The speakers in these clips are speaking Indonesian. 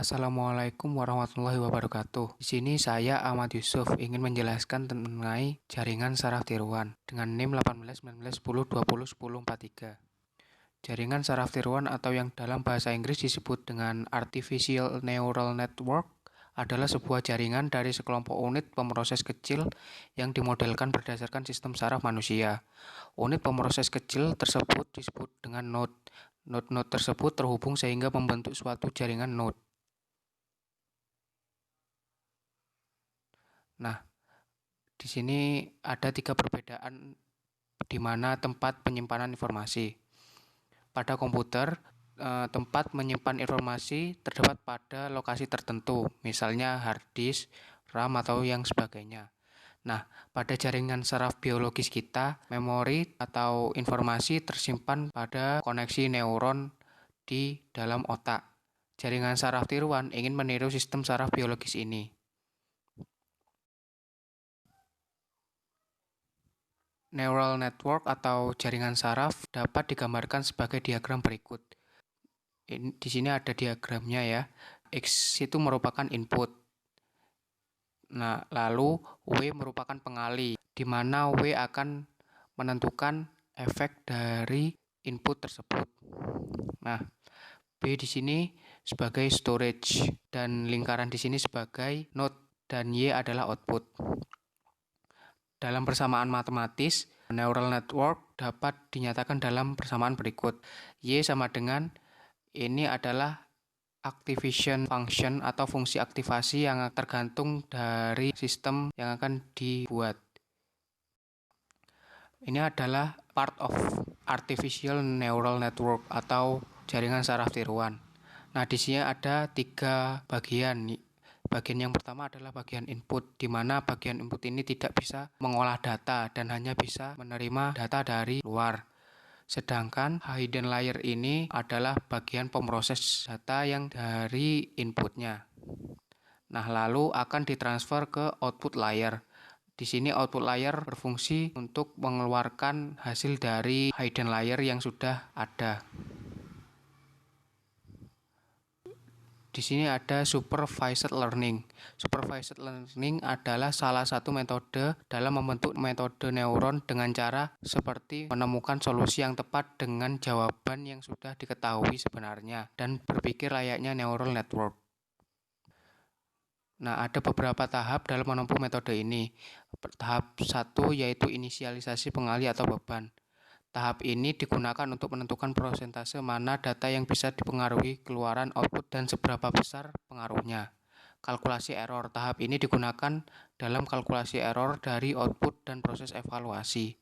Assalamualaikum warahmatullahi wabarakatuh. Di sini saya Ahmad Yusuf ingin menjelaskan mengenai jaringan saraf tiruan dengan NIM 181910201043. Jaringan saraf tiruan atau yang dalam bahasa Inggris disebut dengan Artificial Neural Network adalah sebuah jaringan dari sekelompok unit pemroses kecil yang dimodelkan berdasarkan sistem saraf manusia. Unit pemroses kecil tersebut disebut dengan node. Node-node tersebut terhubung sehingga membentuk suatu jaringan node. Nah, di sini ada 3 perbedaan di mana tempat penyimpanan informasi. Pada komputer, tempat menyimpan informasi terdapat pada lokasi tertentu, misalnya hard disk, RAM, atau yang sebagainya. Nah, pada jaringan saraf biologis kita, memori atau informasi tersimpan pada koneksi neuron di dalam otak. Jaringan saraf tiruan ingin meniru sistem saraf biologis ini. Neural network atau jaringan saraf dapat digambarkan sebagai diagram berikut. Di sini ada diagramnya ya. X itu merupakan input. Nah, lalu W merupakan pengali, di mana W akan menentukan efek dari input tersebut. Nah, B di sini sebagai storage dan lingkaran di sini sebagai node dan Y adalah output. Dalam persamaan matematis, neural network dapat dinyatakan dalam persamaan berikut. Y sama dengan ini adalah activation function atau fungsi aktivasi yang tergantung dari sistem yang akan dibuat. Ini adalah part of artificial neural network atau jaringan saraf tiruan. Nah, di sini ada 3 bagian. Bagian yang pertama adalah bagian input, di mana bagian input ini tidak bisa mengolah data dan hanya bisa menerima data dari luar. Sedangkan hidden layer ini adalah bagian pemroses data yang dari inputnya. Nah, lalu akan ditransfer ke output layer. Di sini output layer berfungsi untuk mengeluarkan hasil dari hidden layer yang sudah ada. Di sini ada supervised learning. Supervised learning adalah salah satu metode dalam membentuk metode neuron dengan cara seperti menemukan solusi yang tepat dengan jawaban yang sudah diketahui sebenarnya dan berpikir layaknya neural network. Nah, ada beberapa tahap dalam menempuh metode ini. Tahap 1 yaitu inisialisasi pengali atau beban. Tahap ini digunakan untuk menentukan persentase mana data yang bisa dipengaruhi keluaran output dan seberapa besar pengaruhnya. Kalkulasi error. Tahap ini digunakan dalam kalkulasi error dari output dan proses evaluasi.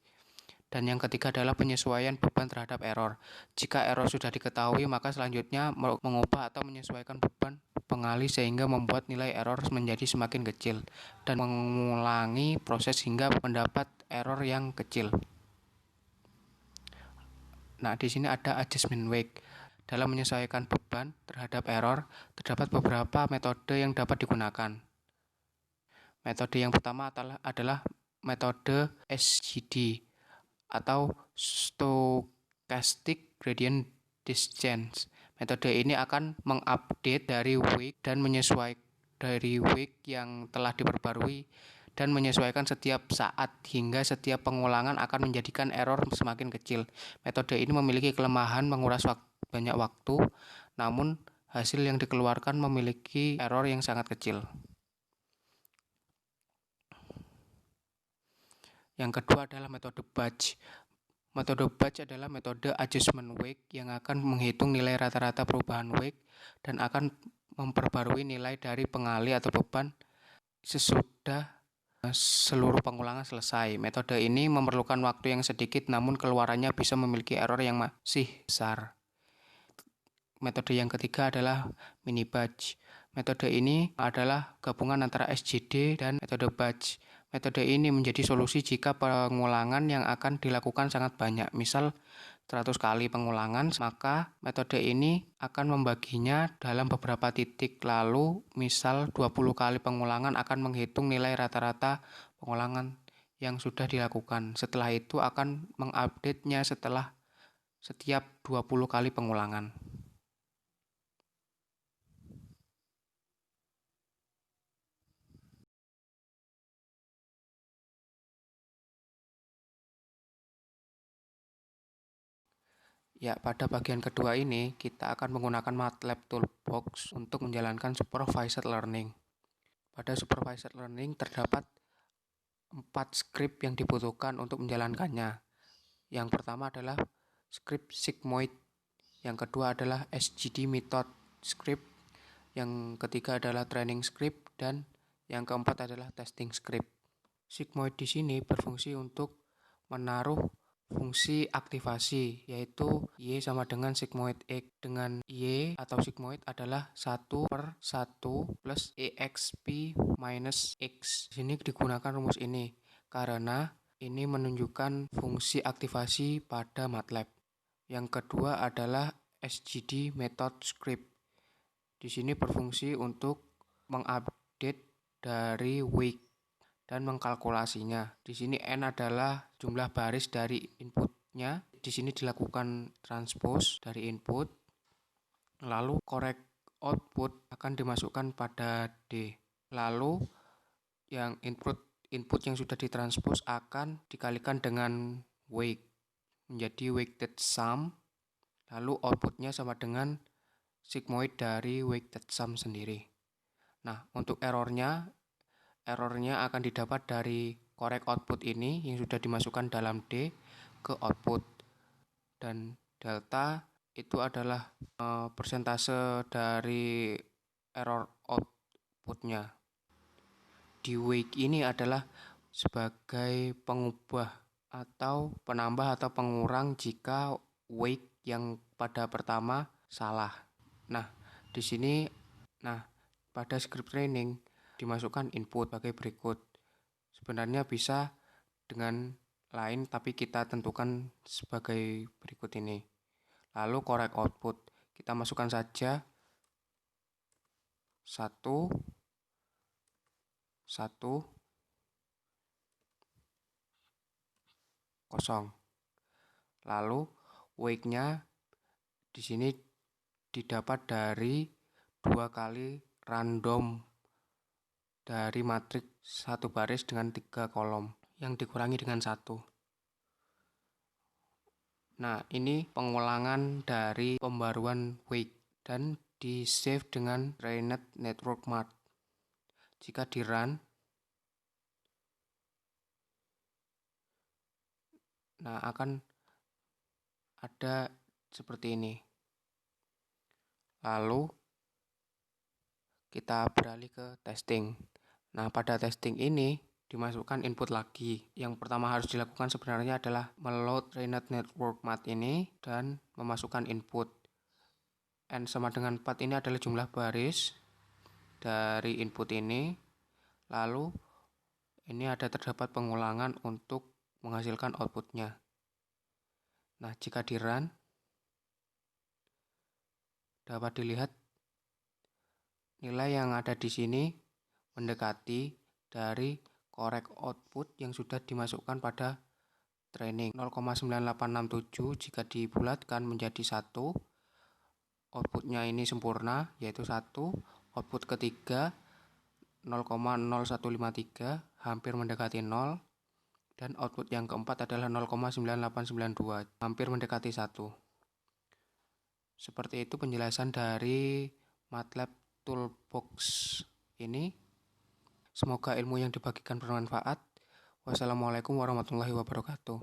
Dan yang ketiga adalah penyesuaian beban terhadap error. Jika error sudah diketahui, maka selanjutnya mengubah atau menyesuaikan beban pengali sehingga membuat nilai error menjadi semakin kecil dan mengulangi proses hingga mendapat error yang kecil. Nah, di sini ada adjustment weight. Dalam menyesuaikan beban terhadap error, terdapat beberapa metode yang dapat digunakan. Metode yang pertama adalah metode SGD atau Stochastic Gradient Descent. Metode ini akan mengupdate dari weight dan menyesuaikan dari weight yang telah diperbarui dan menyesuaikan setiap saat hingga setiap pengulangan akan menjadikan error semakin kecil. Metode ini memiliki kelemahan menguras banyak waktu, namun hasil yang dikeluarkan memiliki error yang sangat kecil. Yang kedua adalah metode batch. Metode batch adalah metode adjustment weight yang akan menghitung nilai rata-rata perubahan weight dan akan memperbarui nilai dari pengali atau beban sesudah seluruh pengulangan selesai. Metode ini memerlukan waktu yang sedikit namun keluarannya bisa memiliki error yang masih besar. Metode yang ketiga adalah mini batch. Metode ini adalah gabungan antara SGD dan metode batch. Metode ini menjadi solusi jika pengulangan yang akan dilakukan sangat banyak. Misal 100 kali pengulangan, maka metode ini akan membaginya dalam beberapa titik. Lalu, misal 20 kali pengulangan akan menghitung nilai rata-rata pengulangan yang sudah dilakukan. Setelah itu akan mengupdate-nya setelah setiap 20 kali pengulangan. Ya, pada bagian kedua ini kita akan menggunakan MATLAB Toolbox untuk menjalankan supervised learning. Pada supervised learning terdapat 4 script yang dibutuhkan untuk menjalankannya. Yang pertama adalah script sigmoid, yang kedua adalah SGD method script, yang ketiga adalah training script, dan yang keempat adalah testing script. Sigmoid di sini berfungsi untuk menaruh fungsi aktivasi, yaitu Y sama dengan sigmoid X, dengan Y atau sigmoid adalah 1/1 plus EXP minus X. Di sini digunakan rumus ini karena ini menunjukkan fungsi aktivasi pada MATLAB. Yang kedua adalah SGD method script. Di sini berfungsi untuk mengupdate dari wake dan mengkalkulasinya. Di sini N adalah jumlah baris dari inputnya. Di sini dilakukan transpose dari input, lalu correct output akan dimasukkan pada D. Lalu yang input yang sudah ditranspose akan dikalikan dengan wake menjadi weighted sum, lalu outputnya sama dengan sigmoid dari weighted sum sendiri. Nah, untuk errornya akan didapat dari correct output ini yang sudah dimasukkan dalam D ke output, dan delta itu adalah persentase dari error outputnya. Di wake ini adalah sebagai pengubah atau penambah atau pengurang jika wake yang pada pertama salah. Nah, di sini pada script training dimasukkan input sebagai berikut. Sebenarnya bisa dengan lain, tapi kita tentukan sebagai berikut ini. Lalu correct output, kita masukkan saja 1, 1, 0. Lalu wake-nya di sini didapat dari 2 kali random dari matriks 1 baris dengan 3 kolom yang dikurangi dengan 1. Nah, ini pengulangan dari pembaruan wake dan di save dengan trained network math. Jika di run, nah akan ada seperti ini. Lalu kita beralih ke testing. Nah, pada testing ini dimasukkan input lagi. Yang pertama harus dilakukan sebenarnya adalah meload trained network math ini dan memasukkan input. N sama dengan 4 ini adalah jumlah baris dari input ini. Lalu ini terdapat pengulangan untuk menghasilkan outputnya. Nah, jika di run dapat dilihat nilai yang ada di sini mendekati dari correct output yang sudah dimasukkan pada training. 0,9867 jika dibulatkan menjadi 1, outputnya ini sempurna, yaitu 1. Output ketiga 0,0153, hampir mendekati 0. Dan output yang keempat adalah 0,9892, hampir mendekati 1. Seperti itu penjelasan dari MATLAB Toolbox ini. Semoga ilmu yang dibagikan bermanfaat. Wassalamualaikum warahmatullahi wabarakatuh.